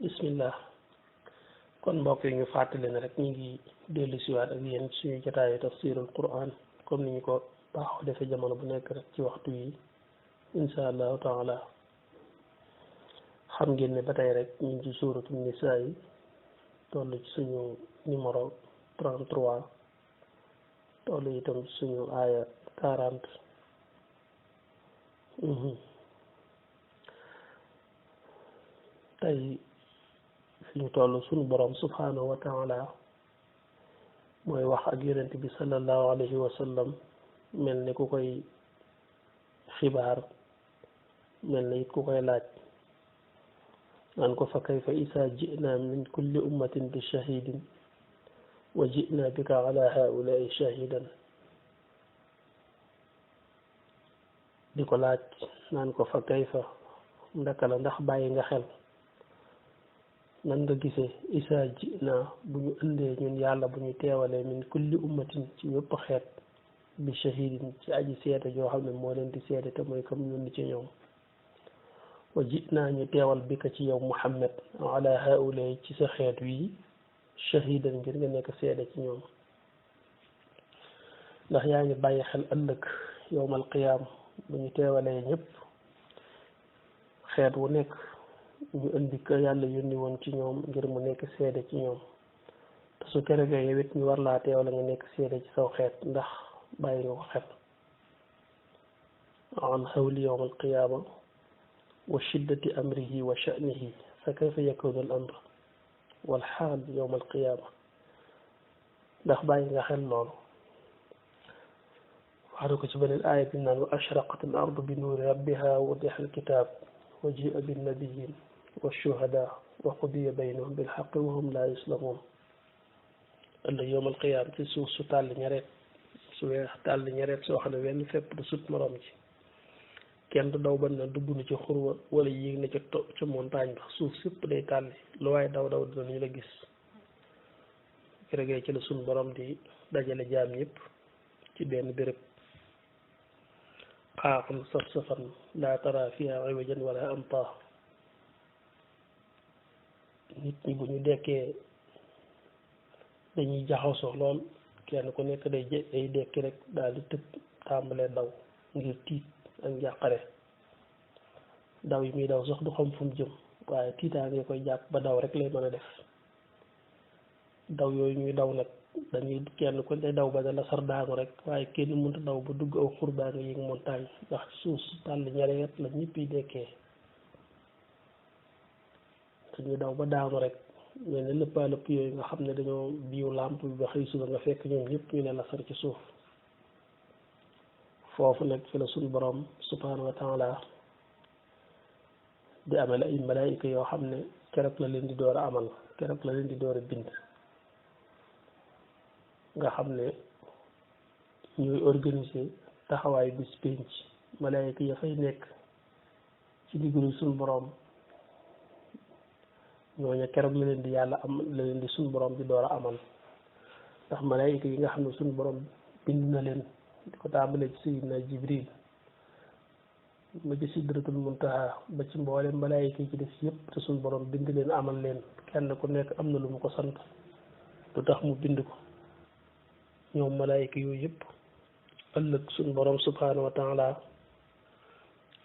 bismillah kon mbokk yi ñu fàttali ne rek ñu ngi dellu siwaat ak yéen suñu jotaayu tafsirul quran comme ni ñu ko baaxoo defee jamono bu nekk rek ci waxtu yi insha allahu taala xam ngeen ne ba tey rek ñu ngi ci suuratu nisaa yi toll ci suñu numéro 33 toll itam ci suñu aaya 40 tey fi ñu toll suñu borom subhanahu wa taala mooy wax ak yonent bi sallallahu alayhi wa sallam mel ni ku koy xibaar mel ni it ku koy laaj naan ko fa kayfa isa ji'na min kulli ummatin bi shahidin wa ji'na bika ala haulai shahidan di ko laaj naan ko fa kayfa ndaka la ndax bàyyi nga xel nan nga gisee isa ji'na bu ñu indee ñun yàlla bu ñu teewalee min kulli ummatin ci yëpp xeet bi shahidin ci aji seede joo xam ne moo leen di seede te mooy kam yónni ci ñoom wa ji'na ñu teewal bi ka ci yow Muhammad ala haulay ci sa xeet wi shahidan ngir nga nekk seede ci ñoom ndax yaa ngi bàyyi xel ëllëg yowmal qiyaam bu ñu teewalee ñëpp xeet wu nekk ñu indi ko yàlla yónni woon ci ñoom ngir mu nekk seede ci ñoom te su keroogee yow it ñu war laa teewale nga nekk seede ci saw xeet ndax bàyyi nga ko xel an hawli yowmal qiyaama wa shiddati amrihi wa sha'nihi fa kayfa yakunu al amr wal xaal yowma alqiyaama ndax bàyyi nga xel loolu wax na ko ci beneen aaya bi naan wa ashraqat al ardu bi nuuri rabbiha wa wudi'a al kitaab wa ji'a bin nabiyyin wa shuhadaa wa qudiya baynahum bil haqqi wa hum laa yuslamuun ëllëg yowma alqiyaama ci suuf su tàll ñareet su weex tàll ñareet soo xam ne wenn fépp du sut morom ci kenn du daw ba na dugg na ci xurwa wala yéeg na ca montagne ba suuf sépp day tàlli lu waaye daw dinañu la gis keroogee ci la suñ borom di dajale jaam yëpp ci benn béréb xaaxam saf-safan laa tara fiha iwajan wala amta nit ñi bu ñu dekkee dañuy jaxasoo lool kenn ku nekk day dekki rek daal di tëb tàmbalee daw ngir tiit ak njàqare daw yi muy daw sax du xam fu mu jëm waaye tiitaange koy jàpp ba daw rek lay mën a def daw yooyu ñuy daw nag dañuy kenn ku ne daw ba dala sar daanu rek waaye kenn mënta daw ba dugg aw xur baa nga yéeg montagne ndax suuf tàll ñareet la ñëpp yi dekkee dañuy daw ba daanu rek mel ne lëppaalëpp yooyu nga xam ne dañoo biiw làmp bi ba xëy suba nga fekk ñoom ñëpp ñu ne la sar ci suuf foofu nag fi la suñu borom subhanahu wa taala di amel ay malaayika yoo xam ne keroog la leen di door a amal keroog la leen di door a bind nga xam ne ñooy organiser taxawaay bis pénc malaayika ya fay nekk ci diggalu suñu borom ñooñu keroog la leen di yàlla am la leen di suñu borom di door a amal ndax malaayika yi nga xam ne suñu borom bind na leen di ko tàmbalee ci sayyidina Jibril ba ci sidratul muntaha ba ci mboolem malaayika yi ci def yëpp te suñu borom bind leen amal leen kenn ku nekk am na lu mu ko sant lu tax mu bind ko ñoom malaayika yooyu yëpp ëllëg suñu borom subhanahu wa taala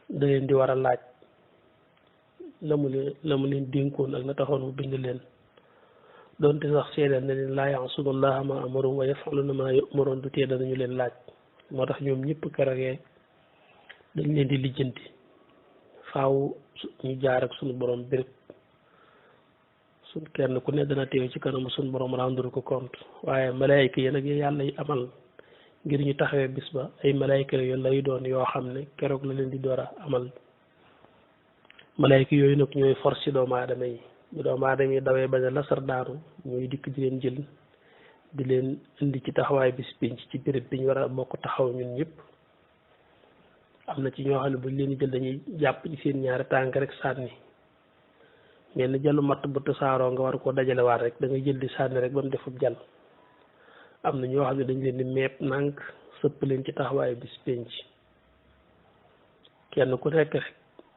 da leen di war a laaj la mu leen dénkoon ak la taxoon mu bind leen doonte sax seedeel na leen laa ya'suuna llaaha maa amarahum wa yaf'aluuna maa yu'maruun du tee danañu leen laaj moo tax ñoom ñëpp keroogee dañ leen di lijjanti faaw ñu jaar ak suñu borom béréb suñ kenn ku ne dana teew ci kanamu suñu borom rendre ko compte waaye malaayika yi nag yàlla yi amal ngir ñu taxawee bis ba ay malaayika yu lay doon yoo xam ne keroog la leen di door a amal malaayika yooyu nag ñooy force ci doomu aadama yi bu doomu aadama yi dawee bañ a lasar daanu ñooy dikk di leen jël di leen indi ci taxawaay bis pénc ci béréb bi ñu war a bokk taxaw ñun ñëpp am na ci ñoo xam ne buñ leen di jël dañuy jàpp ci seen ñaari tànk rek sànni mel ni jallu matt bu tasaaroo nga war koo dajalewaat rek da ngay jël di sànni rek ba mu defub jàll am na ñoo xam ne dañ leen di meeb nànk sëpp leen ci taxawaayu bis penc kenn ku nekk rek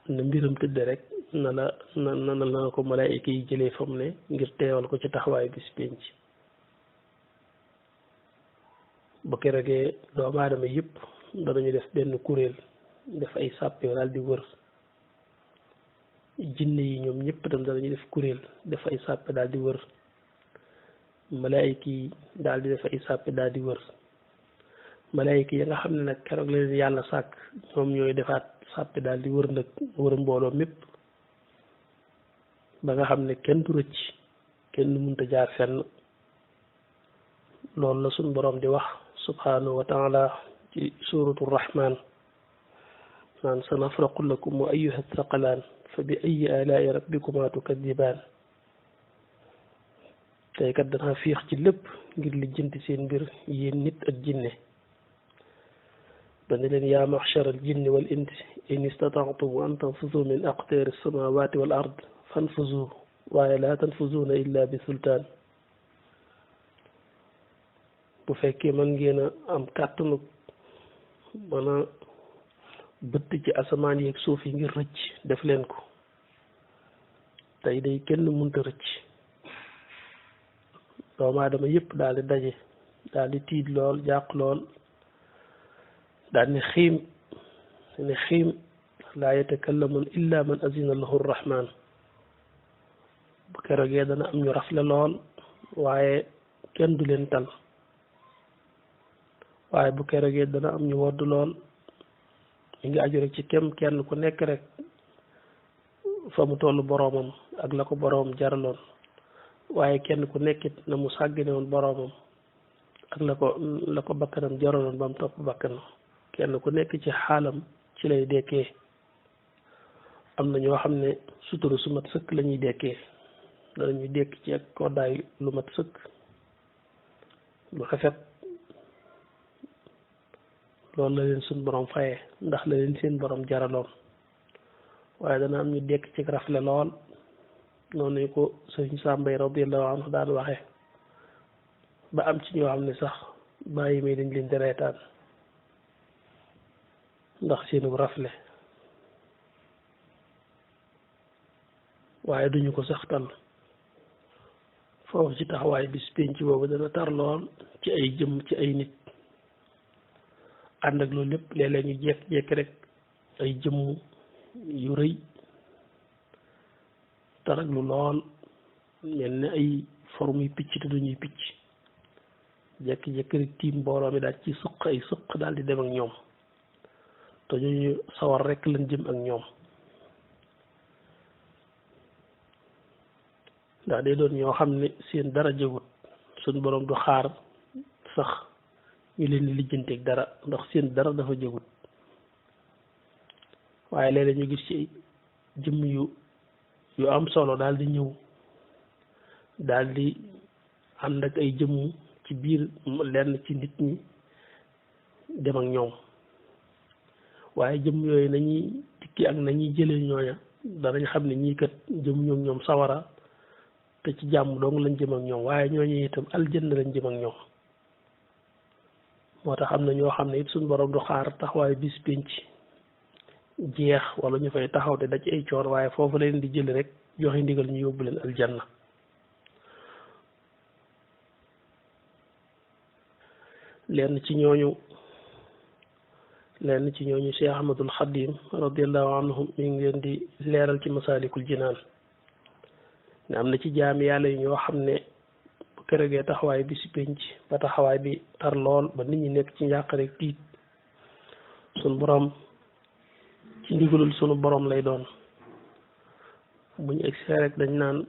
na mbiram tëdd rek na ko malaayika yi jëlee fa mu ne ngir teewal ko ci taxawaay bis penc bu keroogee doomu aadama yëpp danañu def benn kuréel def ay sàppe daal di wër jinne yi ñoom ñëpp tam danañu def kuréel def ay sàppe daal di wër malaayika yi daal di def ay sàppe daal di wër malaayika yi nga xam ne nag keroog la leen yàlla sàkk ñoom ñooy defaat sàppe daal di wër nag wër mbooloo mépp ba nga xam ne kenn du rëcc kenn mënta jaar fenn loolu la suñ boroom di wax subhanahu wa taala ci suratu rahman naan sanafraqu lakum wa ayyuha thaqalaan fa bi ayyi alaai rabbikuma tukadibaan tey kat danaa fiix ci lépp ngir lijjanti seen mbir yéen nit ak jinne ba ne leen yaa maxshara al jinni wal insi in istataatum an tanfuzu min aqtaari samawati wal ard fanfuzu waaye laa tanfuzuuna illa bi sultaan bu fekkee mën ngeen a am kàttanu mën a bëtt ci asamaan yeeg suuf yi ngir rëcc def leen ko tey day kenn mënta rëcc doomu aadama yëpp daal di daje daal di tiit lool jàq lool daal ne xiim laa yatakallamun illa man azina lahu rrahman bu keroogee dana am ñu rafle lool waaye kenn du leen tal waaye bu keroogee dana am ñu wodd lool ñu ngi aju rek ci kenn ku nekk rek fa mu toll boroomam ak la ko boroomam jaraloon waaye kenn ku nekkit na mu sàggane woon boroomam ak la ko bakkanam jaraloon ba mu topp bakkanam kenn ku nekk ci xaalam ci lay dekkee am na ñoo xam ne sutura su mat sëkk la ñuy dekkee danañuy dekk ci ak koddaay lu mat sëkk lu rafet loolu la leen suñ borom fayee ndax la leen seen borom jaraloon waaye dana am ñu dekk ci rafle lool noonu ko sëriñ Sàmbay radiyallahu anhu daan waxe ba am ci ñoo xam ne sax bàyyi may dañ leen di reetaan ndax seenu rafle waaye duñu ko sax tal foofu ci taxawaay bis penc boobu dana tar lool ci ay jëm ci ay nit ànd ak loolu lépp léeg-léeg ñu jekk rek ay jëmm yu rëy taraglu lool mel ne ay forme yu picc te duñuy picc jekk-jekk rek tiim mbooloo mi daal ci suq ay suq daal di dem ak ñoom te ñooñu sawar rek lañ jëm ak ñoom ndax day doon ñoo xam ne seen dara jëgut suñ boroom du xaar sax ñu leen di lijjanteeg dara ndax seen dara dafa jëgut waaye léeg-léeg ñu gis ci jëmm yu am solo daal di ñëw daal di ànd ak ay jëmm ci biir lenn ci nit ñi dem ak ñoom waaye jëmm yooyu nañuy tikki ak nañuy jëlee ñooña danañ xam ne ñii kat jëm ñoom sawara te ci jàmm dong lañ jëm ak ñoom waaye ñooñu itam aljanna lañ jëm ak ñoom moo tax am na ñoo xam ne it suñ borom du xaar taxawaay bis pénc jeex wala ñu fay taxaw te da ci ay coor waaye foofu leen di jël rek joxe ndigal ñu yóbbu leen aljanna lenn ci ñooñu Cheikh Ahmadul Xadim radiallahu anhum mi ngi leen di leeral ci masaalikul jinaan ne am na ci jaami yàlla yu ñoo xam ne bu keroogee taxawaay bi si pénc ba taxawaay bi tar lool ba nit ñi nekk ci njàq rek tiit sunu borom ci ndigalul sunu borom lay doon bu ñu egsee rek dañ naan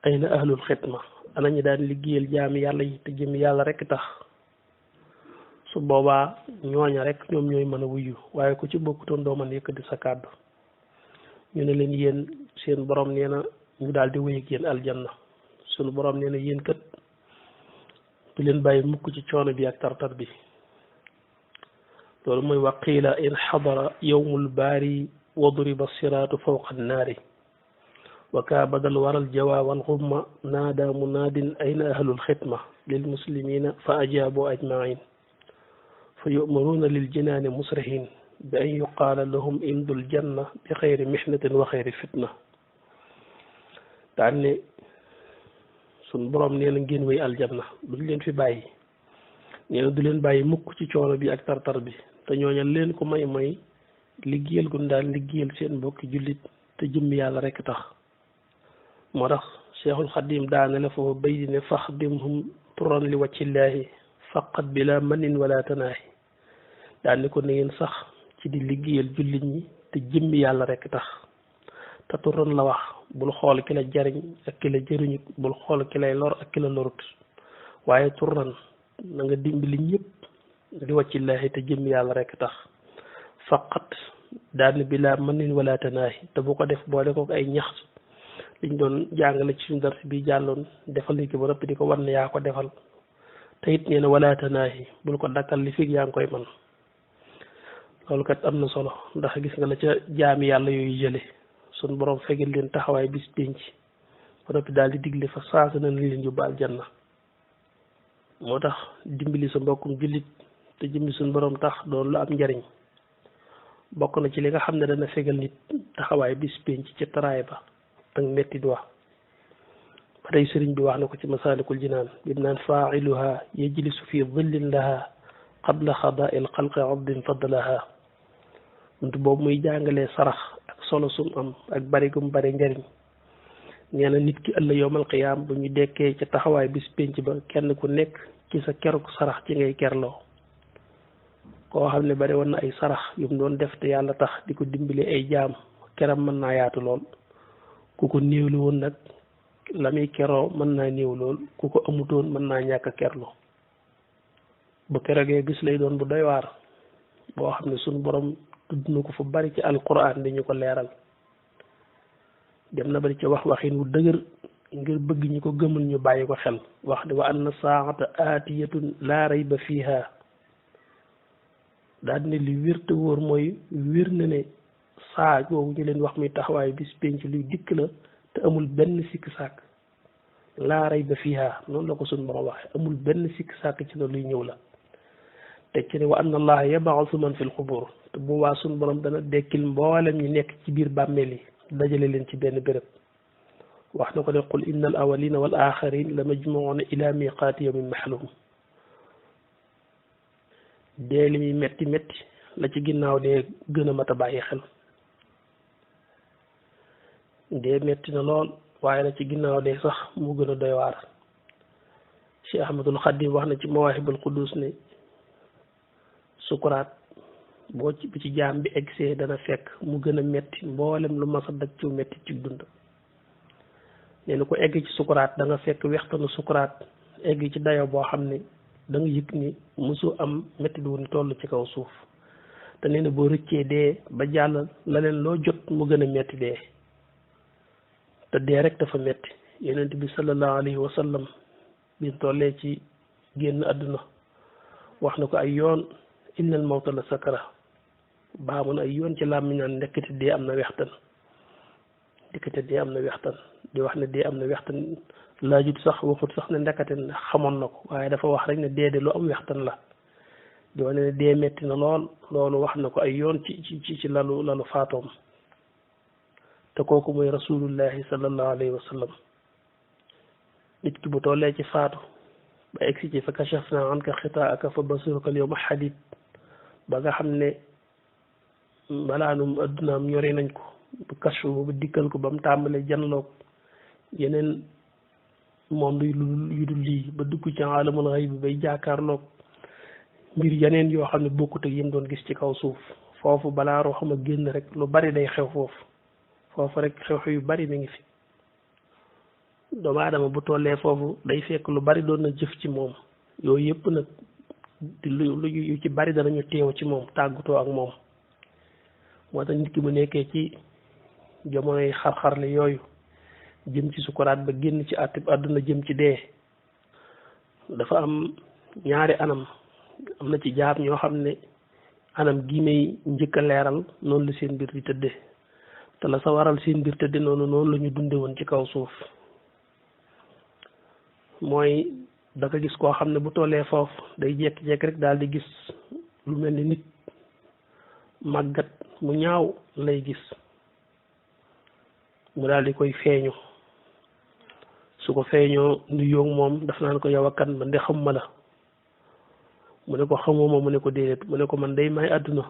ay na ahlul xidma ana ñu daan liggéeyal jaami yàlla yi te jëm yàlla rek tax su boobaa ñooña rek ñoom ñooy mën a wuyu waaye ku ci bokkutoon doo mën yëkkati sa kàddu ñu ne leen yéen seen borom nee na ñu daal di wéy ak yéen aljanna sunu borom nee na yéen kat du leen bàyyi mukk ci coono bi ak tartar bi loolu mooy waqiila in xadara yowmul baari wadriba siraatu fawqa annaari wa kaabadal waral jawaa wal xumma naada munaadin ayna ahlul xidma lil muslimina fa ajaabu ajmain fa yu'maruuna lil jinaani musrihin bi an yuqaala lahum imdul janna bi xayri mihnatin wa xayri fitna daan ne suñ borom nee na ngeen wéy aljanna duñ leen fi bàyyi nee na du leen bàyyi mukk ci coono bi ak tartar bi te ñooñal leen ko may liggéeyal gun daal liggéeyal seen mbokki jullit te jëmm yàlla rekk tax moo tax cheikhul xadim daane la foofu bay di ne faxdimhum turan li wàccillaahi faqat bila manin wala tanaahi daane ko na ngeen sax ci di liggéeyal jullit ñi te jëmm yàlla rekk tax te turan la wax bul xool ki la jariñ ak ki la jëriñu bul xool ki lay lor ak ki la lorut waaye turan na nga dimbali ñëpp li wàccillaahi te jëmm yàlla rekk tax faqat daane bila manin wala tanaahi te bu ko def boole ko ay ñax liñ doon jàngale ci suñu dars bi jàlloon defal li ki ba noppi di ko wan ne yaa ko defal te it nee na wala tanaahi bul ko dakkal li fig yaa ngi koy man loolu kat am na solo ndax gis nga la ca jaami yàlla yooyu jële suñ borom fegal leen taxawaay bis pénc ba noppi daal di digle fa saasa na leen yóbbu aljanna moo tax dimbali sa mbokkum jullit te jëmmi suñ borom tax doon lu am njariñ bokk na ci li nga xam ne dana fegal nit taxawaay bis pénc ci taraay ba ak mettit wax ba tey sëriñ bi wax na ko ci masaalikul jinaan bi naan faa'iluha yajlisu fi dhillin laha qabla xadaa il xalqi abdin fadlaha buntu boobu muy jàngalee sarax ak solo sum am ak bari gum bari njariñ nee na nit ki ëllëg yowmal qiyaam bu ñu dekkee ca taxawaay bis pénc ba kenn ku nekk ci sa keruk sarax ci ngay kerloo koo xam ne bari woon na ay sarax yu mu doon def te yàlla tax di ko dimbali ay jaam keram mën naa yaatu lool ku ko néewlu woon nag la muy keroo mën naa néew lool ku ko amutoon mën naa ñàkk a kerloo bu kerogee bis lay doon bu doy waar boo xam ne suñu borom tudd na ko fu bari ci alquran di ñu ko leeral dem na bari ci waxin wu dëgër ngir bëgg ñu ko gëmul ñu bàyyi ko xel wax di wa anna saata aatiyatun laa rayba fiha daal ne li wér te wóor mooy wér na ne saa boobu ñu leen wax muy taxawaay bis penc luy dikk la te amul benn sikk sàkk laa rayba fiha noonu la ko suñu borom waxe amul benn sikk sàkk ci la luy ñëw la te ci ne wa anna allaha yab'athu man fil qubur te bu waa suñu borom dana dekkil mboolem ñi nekk ci biir bàmmeel yi dajale leen ci benn béréb wax na ko ne qul inna al awalina wal axirin la majmuuna ila miqaati yawmin maxlum dee li muy metti metti la ci ginnaaw dee gën a mat a bàyyi xel dee metti na lool waaye la ci ginnaaw dee sax mu gën a doy waar Cheikh Ahmadul Xadim wax na ci mawaahibul quddus ne sukuraat bu ci jaam bi egsee dana fekk mu gën a metti mboolem lu mas a daj ci metti ci dund nee na ko egg ci sukuraat da nga fekk wextanu sukuraat egg ci dayo boo xam ne da nga yëg ni mosu am metti du ni toll ci kaw suuf te nee na boo rëccee dee ba jàll la leen loo jot mu gën a metti dee te dee rek dafa metti yonent bi sallallahu alayhi wa sallam bi tollee ci génn àdduna wax na ko ay yoon innal mawta la sakara baamu na ay yoon ci làmmiñ naan ndekkati dee am na wextan ndekkati dee am na wextan di wax ne dee am na wextan laajut sax waxut sax ne ndekkate xamoon na ko waaye dafa wax rek ne dee de lu am wextan la di wane ne dee metti na lool loolu wax na ko ay yoon ci lalu faatoom te kooku mooy rasulullahi sallallahu alayhi wa sallam nit ki bu tollee ci faatu ba egsi ci fa kashafna anka xitaaka fa basiruka al yawma hadid ba nga xam ne malaanum addunaam ñori nañ ko bu kashfu boobu dikkal ko ba mu tàmbalee janloog yeneen monde yu dul lii ba dugg ci alamul xayb bi bay jaakaarloog mbir yeneen yoo xam ne bokkut ak yim doon gis ci kaw suuf foofu balaa roo xam a génn rek lu bari day xew foofu rek xew yu bari mi ngi fi doomu aadama bu tollee foofu day fekk lu bari doon na jëf ci moom yooyu yëpp nag lu yu ci bari danañu teew ci moom tàggutoo ak moom moo tax nit ki bu nekkee ci jamonoy xar-xarle yooyu jëm ci sukuraat ba génn ci àdduna jëm ci dee dafa am ñaari anam am na ci jaam ñoo xam ne anam gi may njëkk a leeral noonu la seen mbir di tëdde te la sa waral seen mbir tëdde noonu la ñu dunde woon ci kaw suuf mooy da nga gis koo xam ne bu tollee foofu day jekki-jekki rek daal di gis lu mel ni nit màggat mu ñaaw lay gis mu daal di koy feeñu su ko feeñoo nuyoo moom daf naan ko yow a kan man de xamuma la mu ne ko xamoo ma mu ne ko déedéet mu ne ko man day may àdduna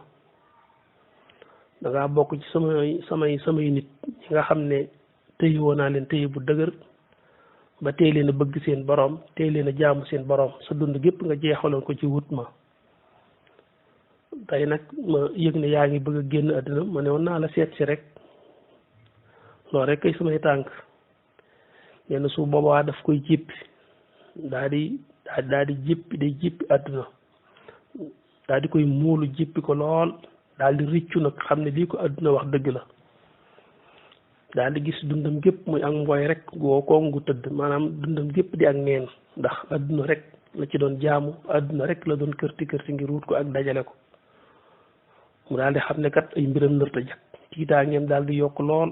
dangaa bokk ci samay nit ñi nga xam ne tëye woon naa leen tëye bu dëgër ba tey leen a bëgg seen borom tey leen a jaamu seen borom sa dund gépp nga jeexaloon ko ci wut ma tey nag ma yëg ne yaa ngi bëgg a génn àdduna ma ne woon naa la seet si rek loolu rek kay samay tànk yenn su boobaa daf koy jéppi daa di jéppi day jéppi àdduna daa di koy muulu jéppi ko lool daal di riccu nag xam ne lii ko àdduna wax dëgg la daal di gis dundam gépp muy ak mbooy rek goo ko ngu tëdd maanaam dundam gépp di ak neen ndax àdduna rek la ci doon jaamu àdduna rek la doon kërti kërti ngir wut ko ak dajale ko mu daal di xam ne kat ay mbiram nërta jak tiitaa ngeen daal di yokk lool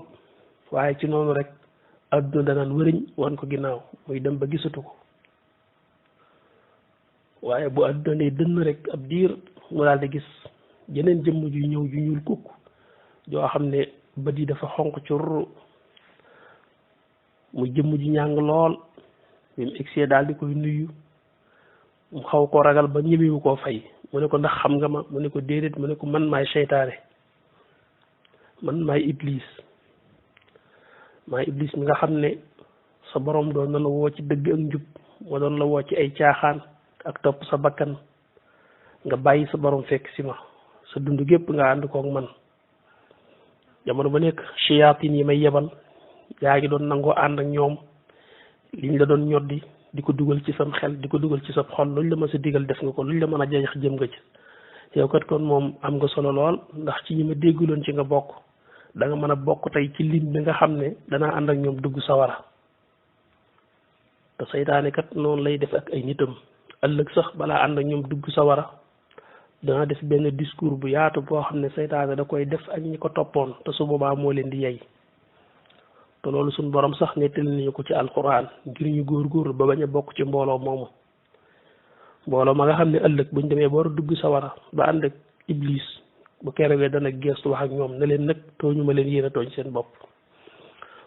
waaye ci noonu rek àdduna danaan wëriñ wan ko ginnaaw muy dem ba gisatu ko waaye bu àdduna ne dënn rek ab diir mu daal di gis jeneen jëmm ju ñëw ju ñuul kukk joo xam ne bët yi dafa xonq cur mu jëmm ju ñàng lool bi mu egsee daal di koy nuyu mu xaw ko ragal ba ñemewu koo fay mu ne ko ndax xam nga ma mu ne ko déedéet mu ne ko man maay seytaane man maay iblis mi nga xam ne sa borom doon na la woo ci dëgg ak njub ma doon la woo ci ay caaxaan ak topp sa bakkan nga bàyyi sa borom fekk si ma sa dund gépp nga ànd koog man jamono ba nekk shayatin yi may yebal yaa ngi doon nangoo ànd ak ñoom liñ la doon ñoddi di ko dugal ci sam xel di ko dugal ci sa xol luñ la mën sa digal def nga ko luñ la mën a jajax jëm nga ci yow kat kon moom am nga solo lool ndax ci ñi ma dégguloon ci nga bokk da nga mën a bokk tey ci lim bi nga xam ne danaa ànd ak ñoom dugg sawara te saytaane kat noonu lay def ak ay nitam ëllëg sax balaa ànd ak ñoom dugg sawara dana def benn discours bu yaatu boo xam ne saytaane da koy def ak ñi ko toppoon te su boobaa moo leen di yey te loolu suñ borom sax nettali nañu ko ci alquran ngir ñu góorgóorlu ba bañ a bokk ci mbooloo moomu mbooloo ma nga xam ne ëllëg buñ demee ba war a dugg sawara ba ànd ak iblis bu kerewee dana geestu wax ak ñoom ne leen nag tooñu ma leen yéen a tooñ seen bopp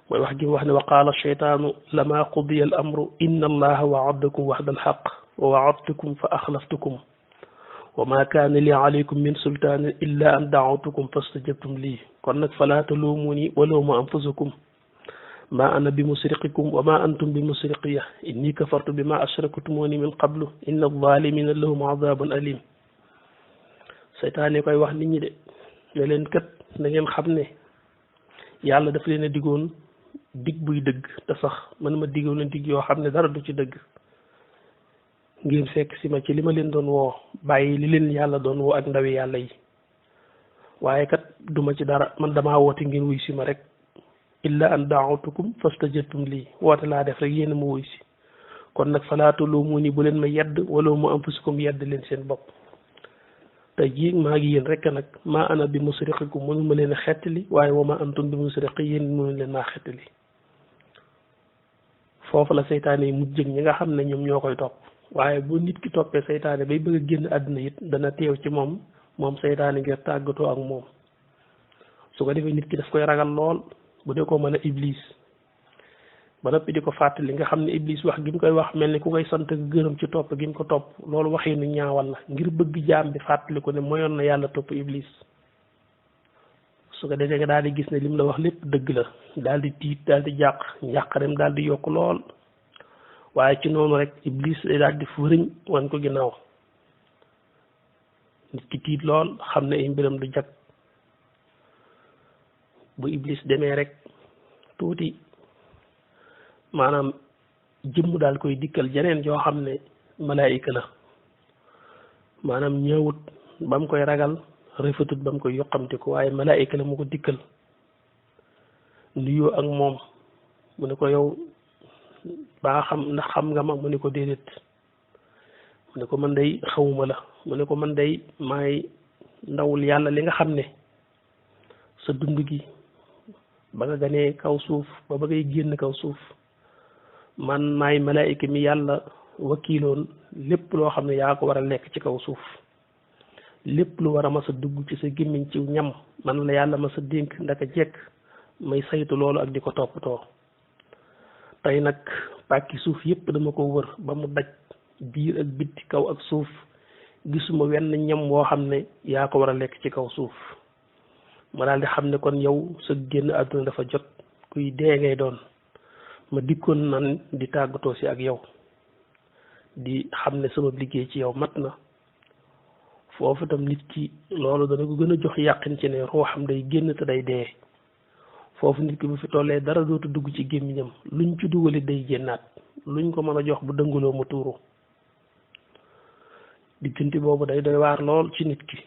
mooy wax gi wax ne wa qaala cheytaanu lama qudiya al amru inna allaha waadakum waxda alxaq wa waadtukum fa axlaftukum wa ma kaana li alaykum min sultaanin illa an daawtukum fastajabtum lii kon nag falaa taluumuni wa luumu anfusakum ma ana bi musriqikum wa ma antum bi musriqiya inni kafartu bi ma ashraktumuni min qablu inna alzalimina lahum azabun alim seytaane koy wax nit ñi de ne leen kat na ngeen xam ne yàlla dafa leen a digoon dig buy dëgg te sax man ma digoon leen dig yoo xam ne dara du ci dëgg ngeen fekk si ma ci li ma leen doon woo bàyyi li leen yàlla doon woo ak ndawi yàlla yi waaye kat duma ci dara man damaa woote ngeen wuy si ma rek illa an daawtukum fastajabtum lii woote laa def rek yéen a ma wuy si kon nag falaa taluumuni bu leen ma yedd wala mu anfusakum yedd leen seen bopp te ji maa ngi yéen rek nag maa ana bi musriqikum mënu ma leen a xettali waaye wa ma antum bi musriqi yéen mënu leen maa xettali foofu la seytaane yi mujj ñi nga xam ne ñoom ñoo koy topp waaye bu nit ki toppee seytaane bay bëgg a génn àdduna it dana teew ci moom seytaane ngir tàggatoo ak moom su ko defee nit ki daf koy ragal lool bu dee ko mën a iblis ba noppi di ko fàttali nga xam ne iblis wax gi mu koy wax mel ni ku koy sant ak gërëm ci topp gi mu ko topp loolu waxinu ñaawal la ngir bëgg jaam bi fàttali ko ne moyoon na yàlla topp iblis su ko defee nga daal di gis ne lim la wax lépp dëgg la daal di tiit daal di jàq njàqarem daal di yokk lool waaye ci noonu rek iblis day daal di furiñ wan ko ginnaaw nit ki tiit lool xam ne ay mbiram du jag bu iblis demee rek tuuti maanaam jëmm daal koy dikkal jeneen joo xam ne malaayika la maanaam ñëwut ba mu koy ragal rafetut ba mu koy yoqamte ko waaye malaayika la mu ko dikkal nuyoo ak moom mu ne ko yow baa xam ndax xam nga ma mu ne ko déedéet mu ne ko man day xawuma la mu ne ko man day maay ndawul yàlla li nga xam ne sa dund gi ba nga ganee kaw suuf ba ba ngay génn kaw suuf man maay malaayika mi yàlla wakiiloon lépp loo xam ne yaa ko war a lekk ci kaw suuf lépp lu war a mas a dugg ci sa gémmiñ ci ñam man la yàlla mas a dénk ndaka jekk may saytu loolu ak di ko toppatoo. tey nag pàkki suuf yépp dama ko wër ba mu daj biir ak bitti kaw ak suuf gisuma wenn ñam woo xam ne yaa ko war a lekk ci kaw suuf. ma daal di xam ne kon yow sa génn àdduna dafa jot kuy dee ngay doon. ma dikkoon nan di tàggatoo si ak yow di xam ne sama liggéey ci yow mat na. foofu tam nit ki loolu dana ko gën a jox yàqin ci ne ruuxam day génn te day dee. foofu nit ki bu fi tollee dara dootu dugg ci gémmiñam luñ ci dugalit day génnaat luñ ko mën a jox bu dëngaloo mu tuuru. diggante boobu day doy waar lool ci nit ki.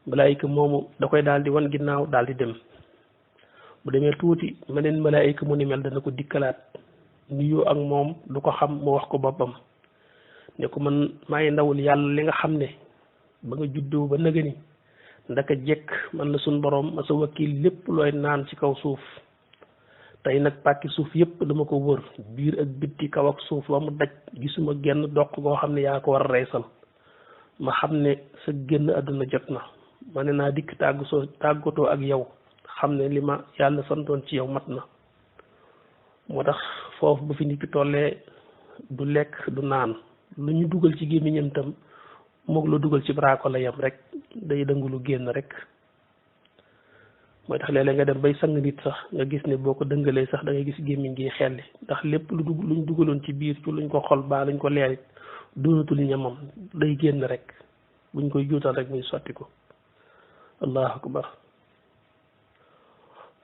malaayika moomu da koy daal di wan ginnaaw daal di dem. bu demee tuuti meneen malaayika mu ni mel dana ko dikkalaat nuyoo ak moom du ko xam mu wax ko boppam ne ko man maay ndawul yàlla li nga xam ne ba nga juddoo ba nëgëni ndaka jekk man la suñ borom ma sa wakiil lépp looy naan ci kaw suuf. tey nag pàkki suuf yépp dama ko wër biir ak bitti kaw ak suuf ba mu daj gisuma genn doq goo xam ne yaa ko war a reysal. ma xam ne sa génn àdduna jot na ma ne naa dikk tàggatoo ak yow xam ne li ma yàlla santoon ci yow mat na. moo tax foofu bu fi nit ki tollee du lekk du naan lu ñu dugal ci gémmiñam tam moog la dugal ci braako la yam rek day dëngulu génn rek. mooy tax léeg-léeg nga dem bay sang nit sax nga gis ne boo ko dëngalee sax da ngay gis gémmiñ gi xelli ndax lépp luñ dugaloon ci biir ci luñ ko xol baa luñ ko leerit doonatul ñamam day génn rek buñ koy juutal rek muy sotti ko. allahu akbar.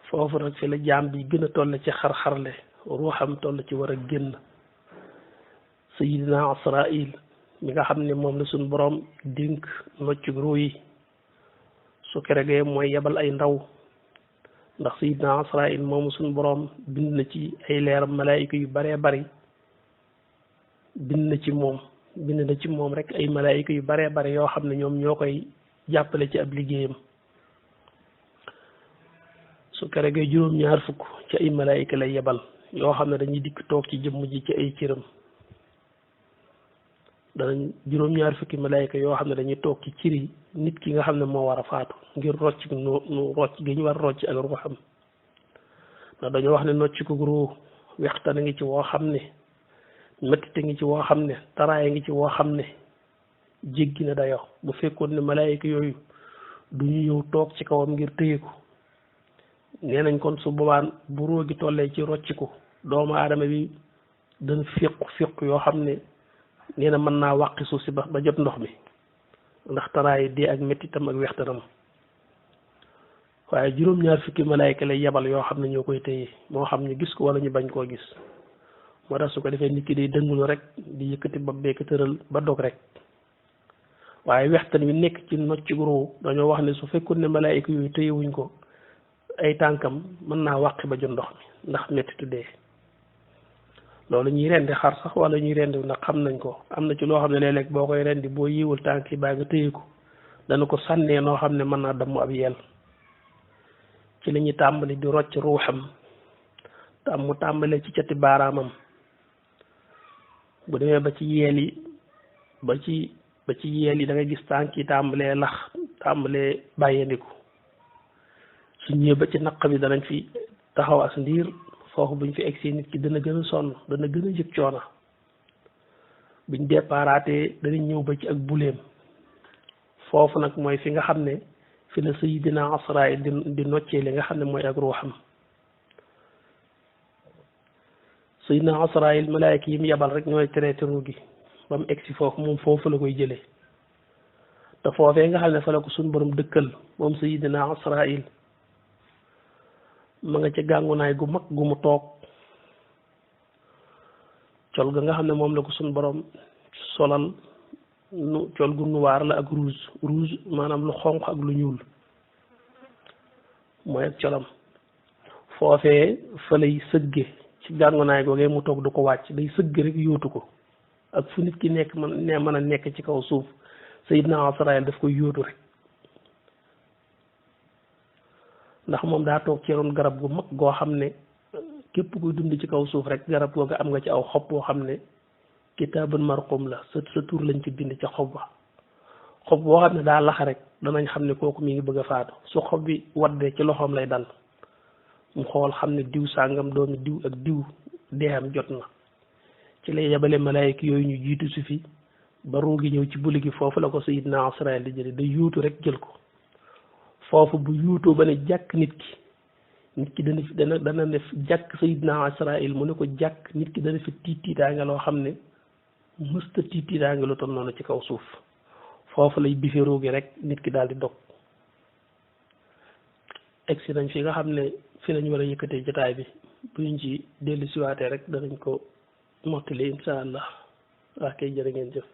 foofu nag fi la jaam bi gën a toll ci xar-xarle ruuxam toll ci war a génn. sayidina Asrail mi nga xam ne moom la suñ borom dénk nocc ruu yi su keregee mooy yebal ay ndaw ndax sayidina Asrail moomu suñ borom bind na ci ay leeram malaayika yu baree bari bind na ci moom rek ay malaayika yu baree bari yoo xam ne ñoom ñoo koy jàppale ci ab liggéeyam. su keregee juróom-ñaar fukk ci ay malaayika lay yebal yoo xam ne dañuy dikk toog ci jëmm ji ci ay cëram. danañ juróom-ñaar fukki malaayika yoo xam ne dañuy toog ci ciri nit ki nga xam ne moo war a faatu ngir rocc nu rocc gi ñu war rocc ak ruuxam. ndax dañoo wax ne nocc ko ruu wextaan a ngi ci woo xam ne mettite ngi ci woo xam ne taraaya ngi ci woo xam ne jéggi na dayoo. bu fekkoon ne malaayika yooyu du ñu ñëw toog ci kawam ngir tëye ko nee nañ kon su boobaan bu ruu gi tollee ci rocc ko doomu aadama bi dana fiq yoo xam ne nee na mën naa wàqi suuf si ba jot ndox mi ndax taraay dee ak mettitam ak wextanam. waaye juróom-ñaar fukki malaayka lay yebal yoo xam ne ñoo koy téye moo xam ñu gis ko wala ñu bañ koo gis. moo tax su ko defee nit ki day dëngulu rek di yëkkati ba beek tëral ba dog rek. waaye wextan wi nekk ci nocc ruu dañoo wax ne su fekkoon ne malaayka yooyu téyewuñ ko ay tànkam mën naa wàqi ba jot ndox mi ndax mettitu dee. loolu ñuy rendi xar sax wala ñuy rendi ndax xam nañ ko am na ci loo xam ne léeg-léeg boo koy rendi boo yiwul tànk yi baa nga téye ko dana ko sànnee noo xam ne mën naa damm ab yel. ci la ñuy tàmbali di rocc ruuxam mu tàmbalee ci cati baaraamam bu demee ba ci yeel yi ba ci yeel yi da ngay gis tànk yi tàmbalee lax tàmbalee bàyyandiku su ñëwee ba ci naq bi danañ fi taxaw as ndiir. foofu buñ fi egsi nit ki dana gën a sonn dana gën a yëg coono buñ départaatee danañ ñëw ba ci ak buleem foofu nag mooy fi nga xam ne fi la sayidina Asrail di noccee li nga xam ne mooy ak ruuxam. sayidina Asrail malaayka yi mu yebal rek ñooy traité ruu gi ba mu egsi foofu moom foofu la koy jëlee te foofee nga xam ne fa la ko suñ borom dëkkal moom sayidina Asrail ma nga ca gàngunaay gu mag gu mu toog col ga nga xam ne moom la ko suñ borom solal col gu nuwaar la ak rouge maanaam lu xonq ak lu ñuul mooy ak colam foofee fa lay sëgge ci gàngunaay googee mu toog du ko wàcc day sëgg rek yóotu ko ak fu nit ki nekk mën a nekk ci kaw suuf Sayyidna Asraayil daf koy yóotu rek ndax moom daa toog ci ron garab gu mag goo xam ne képp kuy dund ci kaw suuf rek garab googu am nga ci aw xob boo xam ne kitaabun marqum la sa tur lañ ci bind ca xob ba xob boo xam ne daa lax rek danañ xam ne kooku mi ngi bëgg a faatu su xob bi waddee ci loxoom lay dal mu xool xam ne diw sàngam doomi diw ak diw deexam jot na ci lay yebale malaayika yooyu ñu jiitu si fi ba ruugi ñëw ci buli gi foofu la ko Sayyidna Asraayil di jële da yuutu rek jël ko foofu bu yuutoo ba ne jàkk nit ki dana def jàkk Sayyidna Asraayil mu ne ko jàkk nit ki dana fi tiitaange loo xam ne mësta tiitaange lu toll noonu ci kaw suuf foofu lay bife ruugi rek nit ki daal di dog egsi nañ fi nga xam ne fi lañ war a yëkkatee jotaay bi buñ ci dellu siwaatee rek danañ ko mottali insha allah waa kay jërë ngeen jëf